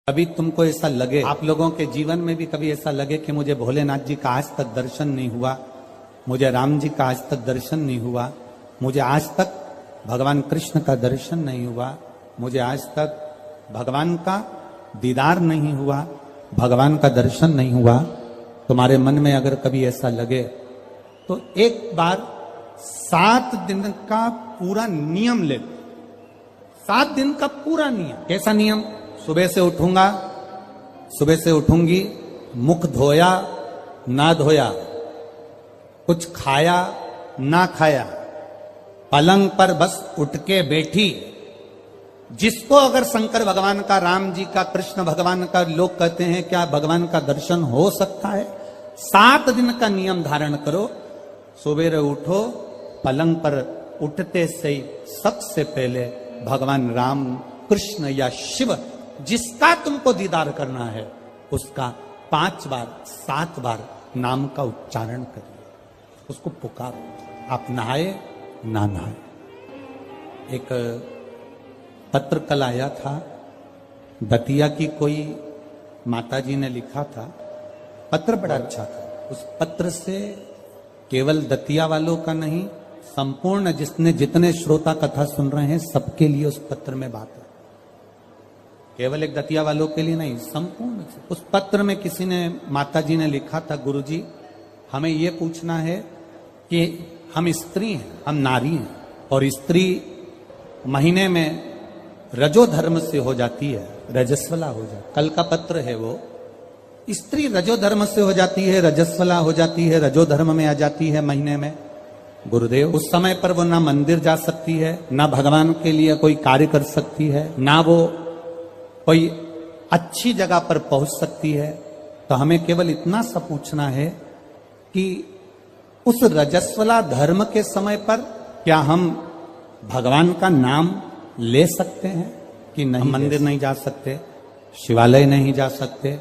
कभी तुमको ऐसा लगे, आप लोगों के जीवन में भी कभी ऐसा लगे कि मुझे भोलेनाथ जी का आज तक दर्शन नहीं हुआ, मुझे राम जी का आज तक दर्शन नहीं हुआ, मुझे आज तक भगवान कृष्ण का दर्शन नहीं हुआ, मुझे आज तक भगवान का दीदार नहीं हुआ, भगवान का दर्शन नहीं हुआ। तुम्हारे मन में अगर कभी ऐसा लगे तो एक बार 7 दिन का पूरा नियम ले। 7 दिन का पूरा नियम। कैसा नियम? सुबह से उठूंगा, सुबह से उठूंगी, मुख धोया ना धोया, कुछ खाया ना खाया, पलंग पर बस उठ के बैठी। जिसको अगर शंकर भगवान का, राम जी का, कृष्ण भगवान का, लोग कहते हैं क्या भगवान का दर्शन हो सकता है? 7 दिन का नियम धारण करो। सुबह उठो, पलंग पर उठते से ही सबसे पहले भगवान राम, कृष्ण या शिव जिसका तुमको दीदार करना है उसका 5 बार 7 बार नाम का उच्चारण करिए, उसको पुकारो। आप नहाए ना नहाए। एक पत्र कल आया था, दतिया की कोई माताजी ने लिखा था, पत्र बड़ा अच्छा था। उस पत्र से केवल दतिया वालों का नहीं, संपूर्ण जितने श्रोता कथा सुन रहे हैं सबके लिए उस पत्र में बात है। केवल एक दतिया वालों के लिए नहीं, संपूर्ण। उस पत्र में किसी ने, माताजी ने लिखा था, गुरुजी हमें ये पूछना है कि हम स्त्री हैं, हम नारी हैं, और स्त्री महीने में रजो धर्म से हो जाती है, रजस्वला हो जाती है। कल का पत्र है वो, स्त्री रजो धर्म से हो जाती है, रजस्वला हो जाती है, रजो धर्म में आ जाती है महीने में। गुरुदेव उस समय पर वो ना मंदिर जा सकती है, ना भगवान के लिए कोई कार्य कर सकती है, ना वो कोई अच्छी जगह पर पहुंच सकती है। तो हमें केवल इतना सा पूछना है कि उस रजस्वला धर्म के समय पर क्या हम भगवान का नाम ले सकते हैं कि नहीं? मंदिर नहीं जा सकते, शिवालय नहीं जा सकते,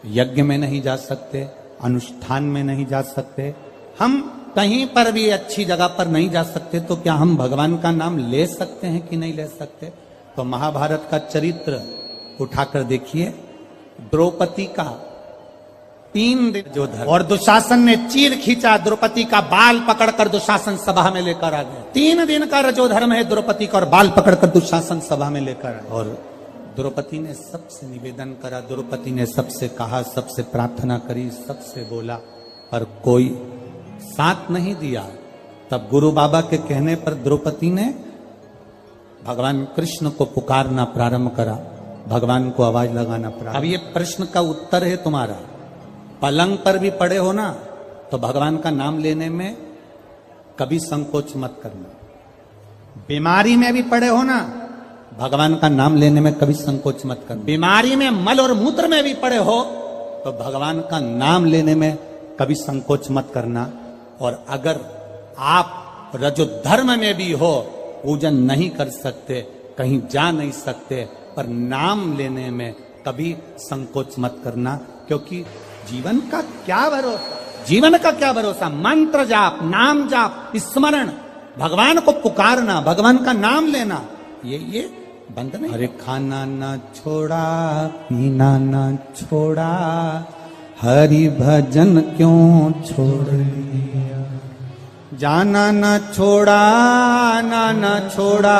यज्ञ में नहीं जा सकते, अनुष्ठान में नहीं जा सकते, हम कहीं पर भी अच्छी जगह पर नहीं जा सकते, तो क्या हम भगवान का नाम ले सकते हैं कि नहीं ले सकते? तो महाभारत का चरित्र उठाकर देखिए, द्रौपदी का 3 दिन जो धर्म, और दुशासन ने चीर खींचा, द्रौपदी का बाल पकड़कर दुशासन सभा में लेकर आ गया। 3 दिन का रजो धर्म है द्रौपदी का, और बाल पकड़कर दुशासन सभा में लेकर आए। और द्रौपदी ने सबसे निवेदन करा, द्रौपदी ने सबसे कहा, सबसे प्रार्थना करी, सबसे बोला, पर कोई साथ नहीं दिया। तब गुरु बाबा के कहने पर द्रौपदी ने भगवान कृष्ण को पुकारना प्रारंभ करा, भगवान को आवाज लगाना प्रारंभ। अब ये प्रश्न का उत्तर है तुम्हारा। पलंग पर भी पड़े हो ना, तो भगवान का नाम लेने में कभी संकोच मत करना। बीमारी में भी पड़े हो ना, भगवान का नाम लेने में कभी संकोच मत करना। बीमारी में, मल और मूत्र में भी पड़े हो तो भगवान का नाम लेने में कभी संकोच मत करना। और अगर आप रजो धर्म में भी हो, पूजन नहीं कर सकते, कहीं जा नहीं सकते, पर नाम लेने में कभी संकोच मत करना, क्योंकि जीवन का क्या भरोसा, जीवन का क्या भरोसा? मंत्र जाप, नाम जाप, स्मरण, भगवान को पुकारना, भगवान का नाम लेना, ये बंद नहीं। अरे खाना ना छोड़ा, पीना ना छोड़ा, हरि भजन क्यों छोड़ दिया, जाना ना छोड़ा, आना ना छोड़ा,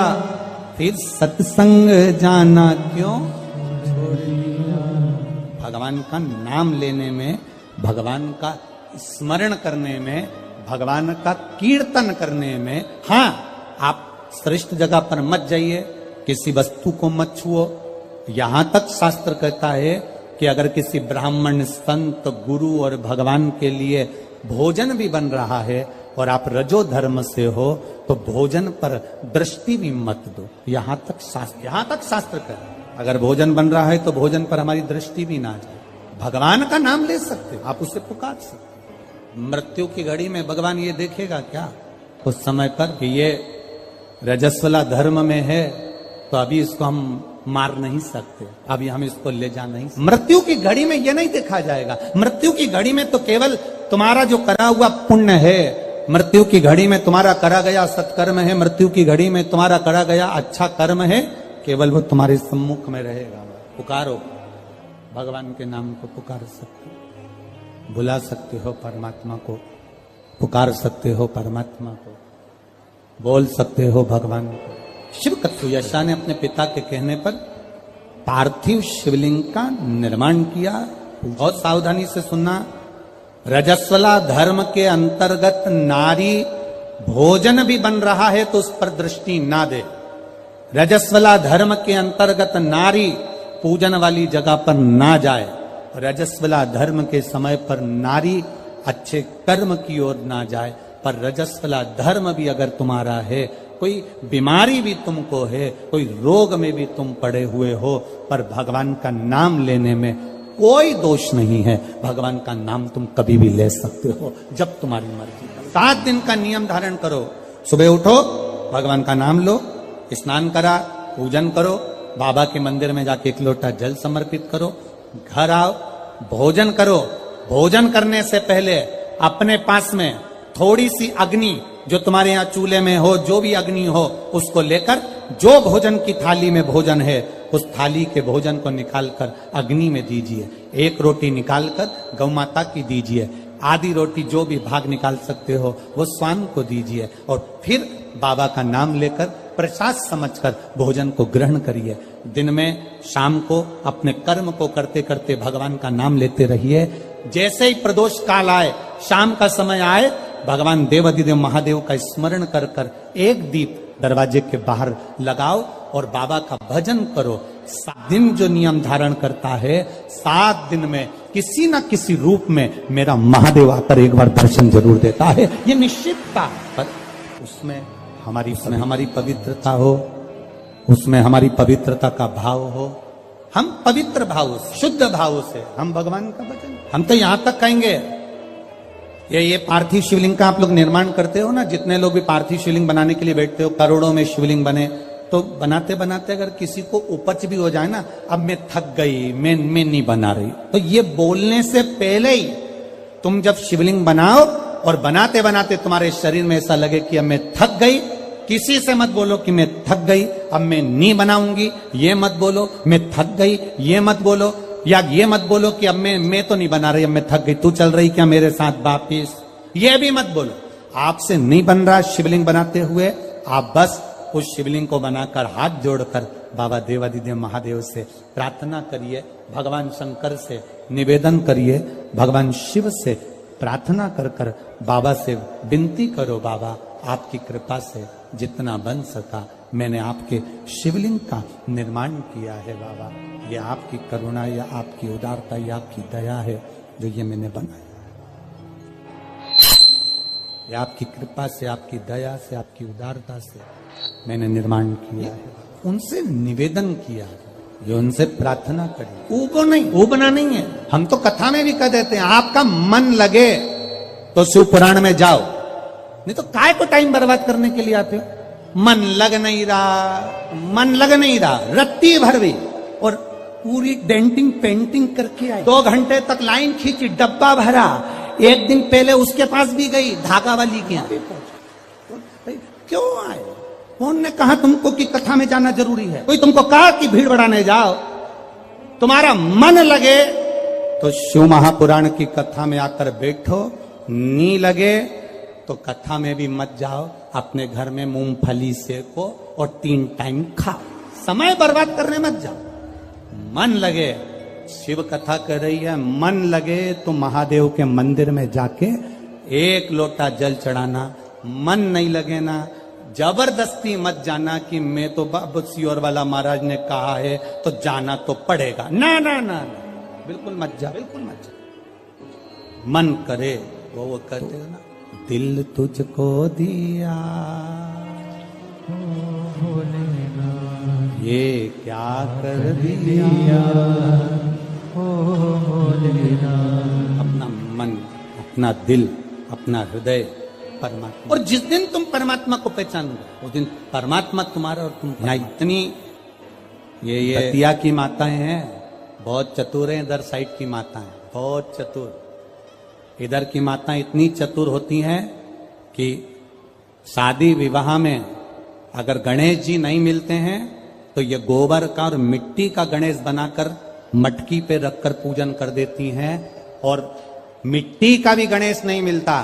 फिर सत्संग जाना क्यों छोड़ दिया। भगवान का नाम लेने में, भगवान का स्मरण करने में, भगवान का कीर्तन करने में, हाँ आप श्रेष्ठ जगह पर मत जाइए, किसी वस्तु को मत छुओ। यहां तक शास्त्र कहता है कि अगर किसी ब्राह्मण, संत, गुरु और भगवान के लिए भोजन भी बन रहा है और आप रजो धर्म से हो, तो भोजन पर दृष्टि भी मत दो। यहां तक शास्त्र कहे अगर भोजन बन रहा है तो भोजन पर हमारी दृष्टि भी ना जाए। भगवान का नाम ले सकते, आप उसे पुकार सकते। मृत्यु की घड़ी में भगवान ये देखेगा क्या उस समय पर कि ये रजस्वला धर्म में है, तो अभी इसको हम मार नहीं सकते, अभी हम इसको ले जा नहीं सकते। मृत्यु की घड़ी में ये नहीं देखा जाएगा। मृत्यु की घड़ी में तो केवल तुम्हारा जो करा हुआ पुण्य है, मृत्यु की घड़ी में तुम्हारा करा गया सत्कर्म है, मृत्यु की घड़ी में तुम्हारा करा गया अच्छा कर्म है, केवल वो तुम्हारे सम्मुख में रहेगा। पुकारो, भगवान के नाम को पुकार सकते हो, बुला सकते हो परमात्मा को, पुकार सकते हो परमात्मा को, बोल सकते हो भगवान को। शिव कथु यशा ने अपने पिता के कहने पर पार्थिव शिवलिंग का निर्माण किया। बहुत सावधानी से सुनना, रजस्वला धर्म के अंतर्गत नारी भोजन भी बन रहा है तो उस पर दृष्टि ना दे। रजस्वला धर्म के अंतर्गत नारी पूजन वाली जगह पर ना जाए। रजस्वला धर्म के समय पर नारी अच्छे कर्म की ओर ना जाए। पर रजस्वला धर्म भी अगर तुम्हारा है, कोई बीमारी भी तुमको है, कोई रोग में भी तुम पड़े हुए हो, पर भगवान का नाम लेने में कोई दोष नहीं है। भगवान का नाम तुम कभी भी ले सकते हो जब तुम्हारी मर्जी। 7 दिन का नियम धारण करो। सुबह उठो, भगवान का नाम लो, स्नान करा, पूजन करो, बाबा के मंदिर में जाके 1 लोटा जल समर्पित करो, घर आओ, भोजन करो। भोजन करने से पहले अपने पास में थोड़ी सी अग्नि, जो तुम्हारे यहाँ चूल्हे में हो, जो भी अग्नि हो, उसको लेकर जो भोजन की थाली में भोजन है उस थाली के भोजन को निकालकर अग्नि में दीजिए। 1 रोटी निकालकर गौ माता की दीजिए, आधी रोटी जो भी भाग निकाल सकते हो वो स्वान को दीजिए, और फिर बाबा का नाम लेकर प्रसाद समझकर भोजन को ग्रहण करिए। दिन में, शाम को अपने कर्म को करते करते भगवान का नाम लेते रहिए। जैसे ही प्रदोष काल आए, शाम का समय आए, भगवान देवाधिदेव महादेव का स्मरण कर कर 1 दीप दरवाजे के बाहर लगाओ और बाबा का भजन करो। 7 दिन जो नियम धारण करता है, 7 दिन में किसी न किसी रूप में मेरा महादेव आकर एक बार दर्शन जरूर देता है, ये निश्चितता। पर उसमें हमारी पवित्रता हो, उसमें हमारी पवित्रता का भाव हो। हम पवित्र भाव से, शुद्ध भाव से हम भगवान का भजन, हम तो यहां तक कहेंगे, ये पार्थिव शिवलिंग का आप लोग निर्माण करते हो ना, जितने लोग भी पार्थिव शिवलिंग बनाने के लिए बैठते हो, करोड़ों में शिवलिंग बने, तो बनाते बनाते अगर किसी को उपच भी हो जाए ना, अब मैं थक गई, मैं नहीं बना रही, तो ये बोलने से पहले ही तुम जब शिवलिंग बनाओ और बनाते बनाते तुम्हारे शरीर में ऐसा लगे कि अब मैं थक गई, किसी से मत बोलो कि मैं थक गई, अब मैं नहीं बनाऊंगी, ये मत बोलो। मैं थक गई, ये मत बोलो, या ये मत बोलो कि अब मैं तो नहीं बना रही, अब मैं थक गई, तू चल रही क्या मेरे साथ वापिस, ये भी मत बोलो। आपसे नहीं बन रहा शिवलिंग बनाते हुए, आप बस उस शिवलिंग को बनाकर हाथ जोड़कर बाबा देवाधिदेव महादेव से प्रार्थना करिए, भगवान शंकर से निवेदन करिए, भगवान शिव से प्रार्थना कर कर बाबा से विनती करो, बाबा आपकी कृपा से जितना बन सका मैंने आपके शिवलिंग का निर्माण किया है। बाबा, ये आपकी करुणा या आपकी उदारता या आपकी दया है जो ये मैंने बनाया, ये आपकी कृपा से, आपकी दया से, आपकी उदारता से मैंने निर्माण किया है। उनसे निवेदन किया, ये उनसे प्रार्थना करी, ऊबो नहीं, ऊबना नहीं है। हम तो कथा में भी कह देते हैं, आपका मन लगे तो शिव पुराण में जाओ, नहीं तो काय को टाइम बर्बाद करने के लिए आते हो। मन लग नहीं रहा, रत्ती भर भी, और पूरी डेंटिंग पेंटिंग करके आई, 2 घंटे तक लाइन खींची, डब्बा भरा, 1 दिन पहले उसके पास भी गई, धागा वाली के यहाँ क्यों आए? कौन ने कहा तुमको कि कथा में जाना जरूरी है? कोई तुमको कहा कि भीड़ बढ़ाने जाओ? तुम्हारा मन लगे तो शिव महापुराण की कथा में आकर बैठो, नहीं लगे तो कथा में भी मत जाओ, अपने घर में मूंगफली सेको और 3 टाइम खाओ, समय बर्बाद करने मत जाओ। मन लगे, शिव कथा कर रही है, मन लगे तो महादेव के मंदिर में जाके 1 लोटा जल चढ़ाना। मन नहीं लगे ना, जबरदस्ती मत जाना कि मैं तो बाबा सियोर वाला महाराज ने कहा है तो जाना तो पड़ेगा, ना ना ना, बिल्कुल मत जा, बिल्कुल मत जा। मन करे वो कहते हो ना, दिल तुझको दिया ये क्या कर दिया, अपना मन, अपना दिल, अपना हृदय परमात्मा। और जिस दिन तुम परमात्मा को पहचानोगे उस दिन परमात्मा तुम्हारा और तुम। यहाँ इतनी ये दतिया की माताएं हैं, बहुत चतुर हैं, इधर साइड की माताएं बहुत चतुर। इधर की माताएं इतनी चतुर होती हैं कि शादी विवाह में अगर गणेश जी नहीं मिलते हैं तो ये गोबर का और मिट्टी का गणेश बनाकर मटकी पे रखकर पूजन कर देती हैं, और मिट्टी का भी गणेश नहीं मिलता,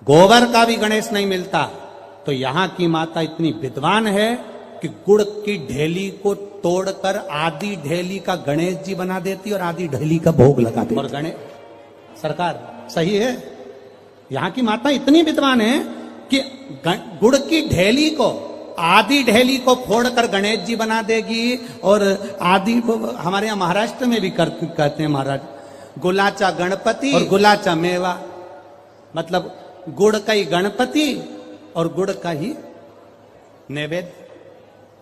गोबर का भी गणेश नहीं मिलता। तो यहां की माता इतनी विद्वान है कि गुड़ की ढेली को तोड़कर आधी ढेली का गणेश जी बना देती और आधी ढेली का भोग लगा देती। और गणेश सरकार सही है, यहां की माता इतनी विद्वान है कि गुड़ की ढेली को, आधी ढेली को फोड़कर गणेश जी बना देगी, और आधी हमारे यहां महाराष्ट्र में भी कहते हैं महाराज, गुलाचा गणपति और गुलाचा मेवा, मतलब गुड़ का ही गणपति और गुड़ का ही नैवेद्य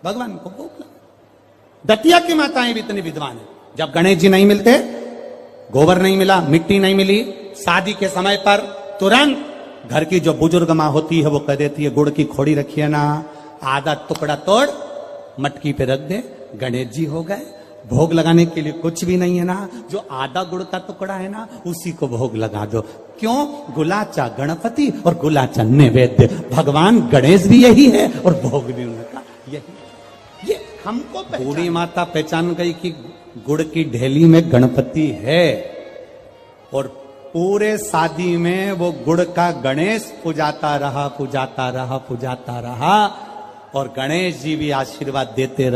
भगवान को भोग लगा। दतिया की माताएं भी इतनी विद्वान है, जब गणेश जी नहीं मिलते, गोबर नहीं मिला, मिट्टी नहीं मिली, शादी के समय पर तुरंत घर की जो बुजुर्ग मां होती है वो कह देती है गुड़ की खोड़ी रखिए ना, आधा टुकड़ा तोड़ मटकी पे रख दे, गणेश जी हो गए। भोग लगाने के लिए कुछ भी नहीं है ना, जो आधा गुड़ का टुकड़ा है ना उसी को भोग लगा दो। क्यों? गुलाचा गणपति और गुलाचा नैवेद्य, भगवान गणेश भी यही है और भोग भी उनका यही। ये हमको बूढ़ी माता पहचान गई कि गुड़ की ढेली में गणपति है, और पूरे शादी में वो गुड़ का गणेश पुजाता रहा, पुजाता रहा, पुजाता रहा, और गणेश जी भी आशीर्वाद देते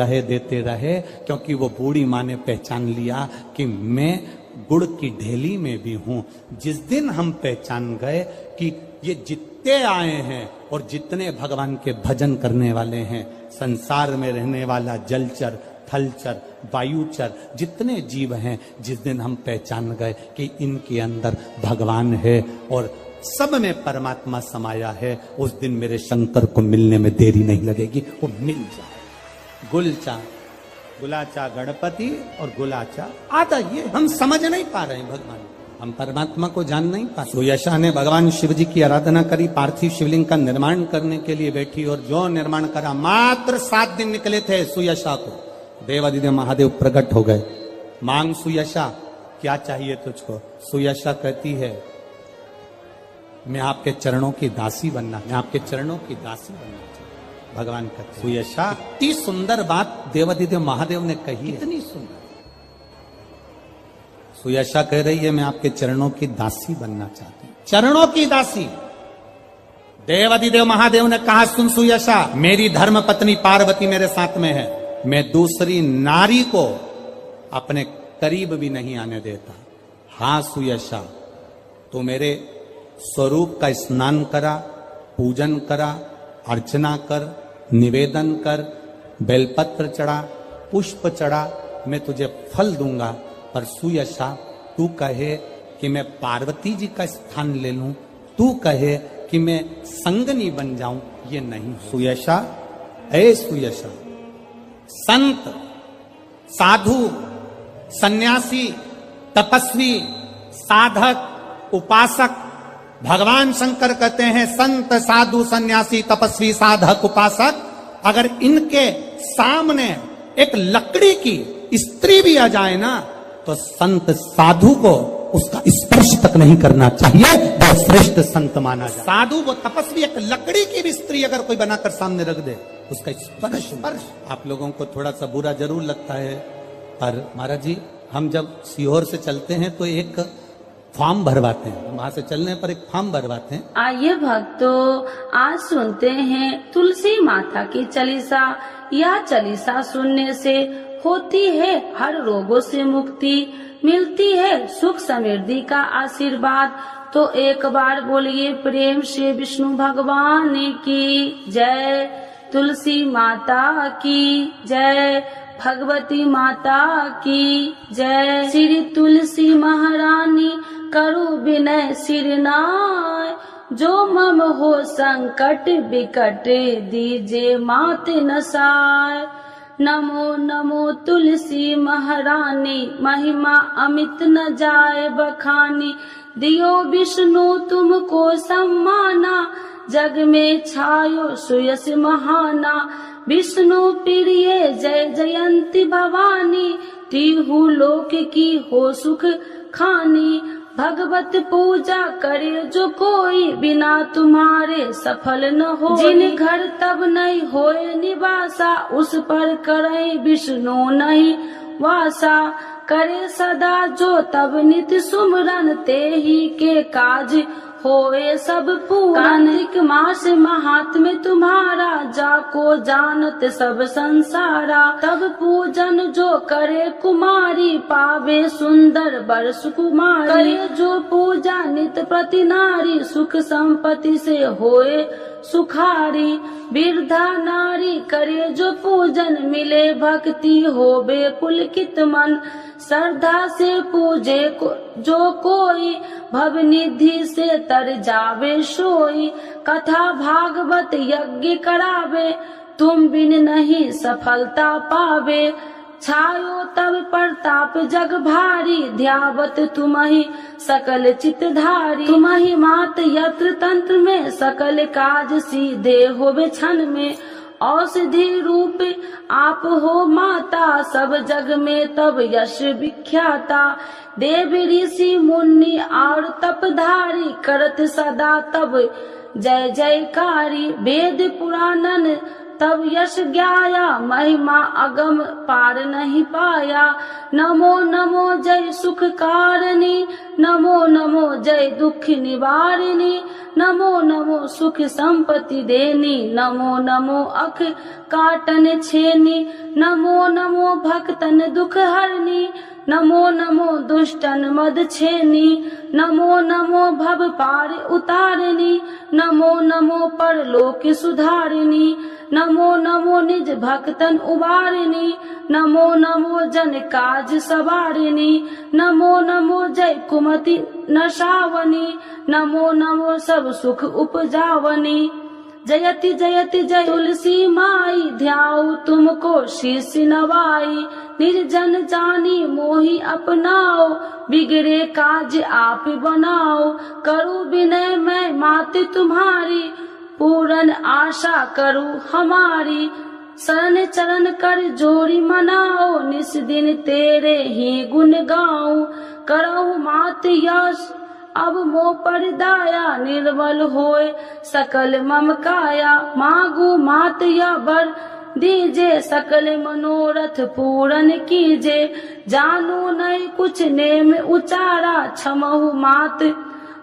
रहे, क्योंकि वो बूढ़ी माँ ने पहचान लिया कि मैं गुड़ की ढेली में भी हूं। जिस दिन हम पहचान गए कि ये जितने आए हैं और जितने भगवान के भजन करने वाले हैं, संसार में रहने वाला जलचर, थलचर, वायुचर, जितने जीव हैं, जिस दिन हम पहचान गए कि इनके अंदर भगवान है और सब में परमात्मा समाया है, उस दिन मेरे शंकर को मिलने में देरी नहीं लगेगी, वो मिल जाए। गुलाचा गणपति और गुलाचा आधा, ये हम समझ नहीं पा रहे हैं भगवान, हम परमात्मा को जान नहीं पा। सुयशा ने भगवान शिव जी की आराधना करी, पार्थिव शिवलिंग का निर्माण करने के लिए बैठी, और जो निर्माण करा, मात्र 7 दिन निकले थे सुयशा को, देवादिदेव महादेव प्रकट हो गए। मांग सुयशा, क्या चाहिए तुझको? सुयशा कहती है मैं आपके चरणों की दासी बनना, मैं आपके चरणों की दासी बनना चाहती। भगवान कहते सुयशा, इतनी सुंदर बात देवादिदेव महादेव ने कही, इतनी सुंदर। सुयशा कह रही है मैं आपके चरणों की दासी बनना चाहती हूं, चरणों की दासी। देवादिदेव महादेव ने कहा सुन सुयशा, मेरी धर्म पत्नी पार्वती मेरे साथ में है, मैं दूसरी नारी को अपने करीब भी नहीं आने देता। हां सुयशा, तो मेरे स्वरूप का स्नान करा, पूजन करा, अर्चना कर, निवेदन कर, बेलपत्र चढ़ा, पुष्प चढ़ा, मैं तुझे फल दूंगा। पर सुयशा, तू कहे कि मैं पार्वती जी का स्थान ले लूं, तू कहे कि मैं संगनी बन जाऊं, ये नहीं। सुयशा, ऐ सुयशा, संत, साधु, सन्यासी, तपस्वी, साधक, उपासक, भगवान शंकर कहते हैं संत, साधु, सन्यासी, तपस्वी, साधक, उपासक, अगर इनके सामने एक लकड़ी की स्त्री भी आ जाए ना, तो संत साधु को उसका स्पर्श तक नहीं करना चाहिए, वो श्रेष्ठ संत माना जाए। साधु वो तपस्वी, एक लकड़ी की भी स्त्री अगर कोई बनाकर सामने रख दे, उसका स्पर्श। आप लोगों को थोड़ा सा बुरा जरूर लगता है, पर महाराज जी, हम जब सीहोर से चलते हैं तो एक फॉर्म भरवाते हैं, वहां से चलने पर एक फॉर्म भरवाते हैं। आइए भक्तों, आज सुनते हैं तुलसी माता की चालीसा। यह चालीसा सुनने से होती है हर रोगों से मुक्ति, मिलती है सुख समृद्धि का आशीर्वाद। तो एक बार बोलिए प्रेम से विष्णु भगवान की जय, तुलसी माता की जय, भगवती माता की जय। श्री तुलसी महारानी करो विनय सिरनाय, जो मम हो संकट विकट दीजे मात नसाय। नमो नमो तुलसी महारानी, महिमा अमित न जाए बखानी। दियो विष्णु तुमको सम्माना, जग में छायो सुयस महाना। विष्णु प्रिय जय जयंती भवानी, तिहु लोक की हो सुख खानी। भगवत पूजा करे जो कोई, बिना तुम्हारे सफल न हो। जिन घर तब नहीं होए निवासा, उस पर करे विष्णु नहीं वासा। करे सदा जो तब नित सुमरन, ते ही के काज होए सब पूरन। कार्तिक मास महात्म्य तुम्हारा, जाको जानत सब संसारा। तब पूजन जो करे कुमारी, पावे सुंदर वर सुकुमारी। करे जो पूजा नित प्रति नारी, सुख संपत्ति से होए सुखारी। वृद्धा नारी करे जो पूजन, मिले भक्ति होबे पुलकित मन। श्रद्धा से पूजे जो कोई, भव निधि से तर जावे सोई। कथा भागवत यज्ञ करावे, तुम बिन नहीं सफलता पावे। छायो तब प्रताप जग भारी, ध्यावत तुम्हि सकल चितधारी। तुम्हि मात यत्र तंत्र में, सकल काज सीधे होवे क्षण में। औषधि रूप आप हो माता, सब जग में तब यश विख्याता। देव ऋषि मुनि और तपधारी, करत सदा तब जय जयकारी। वेद पुराणन तब यश ज्ञाया, महिमा अगम पार नहीं पाया। नमो नमो जय सुख कारिणी, नमो नमो जय दुख निवारिणी। नमो नमो सुख संपत्ति देनी, नमो नमो अख काटन छेनी। नमो नमो भक्तन दुख हरनी, नमो नमो दुष्टन मद छेनी। नमो नमो भव पार उतारिणी, नमो नमो परलोक सुधारिणी। नमो नमो निज भक्तन उबारिणी, नमो नमो जन काज सवारिणी। नमो नमो जय कुमति नशावनी, नमो नमो सब सुख उपजावनी। जयति जयति जय तुलसी माई, ध्याऊ तुमको शीश नवाई। निर्जन जानी मोहि अपनाओ, बिगड़े काज आप बनाओ। करूं विनय मैं मात तुम्हारी, पूरन आशा करूं हमारी। शरण चरण कर जोड़ी मनाओ, निस दिन तेरे ही गुण गाऊं। करहु मात यश अब मोह पर दाया, निर्मल होए सकल मम काया। मांगू मात या वर दीजे, सकल मनोरथ पूरन कीजे। जानू नहीं कुछ नेम उचारा, क्षमहु मात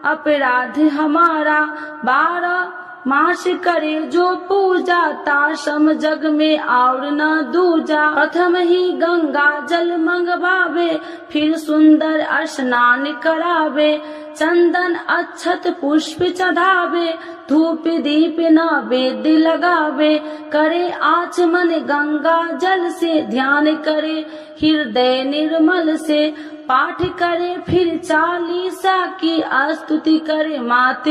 अपराध हमारा। 12 मास करे जो पूजा, ताशम जग में और न दूजा। प्रथम ही गंगा जल मंगवावे, फिर सुंदर स्नान करावे। चंदन अक्षत पुष्प चढ़ावे, धूप दीप नैवेद्य लगावे। करे आचमन गंगा जल से, ध्यान करे हृदय निर्मल से। पाठ करे फिर 40 की, स्तुति करे मात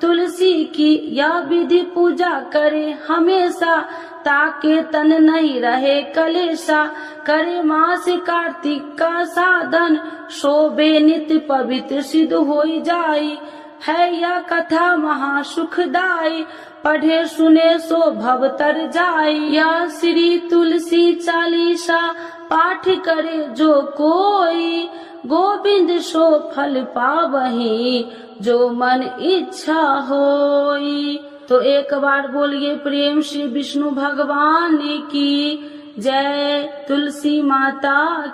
तुलसी की। यह विधि पूजा करे हमेशा, ताके तन नहीं रहे कलेशा। करे मास कार्तिक का साधन, शोभे नित्य पवित्र सिद्ध होई जाई। है यह कथा महासुखदाई, पढ़े सुने सो भव तर जाई। यह श्री तुलसी चालीसा, पाठ करे जो कोई। गोविंद सो फल पावही, जो मन इच्छा होई। तो एक बार बोलिए प्रेम श्री विष्णु भगवान की जय, तुलसी माता।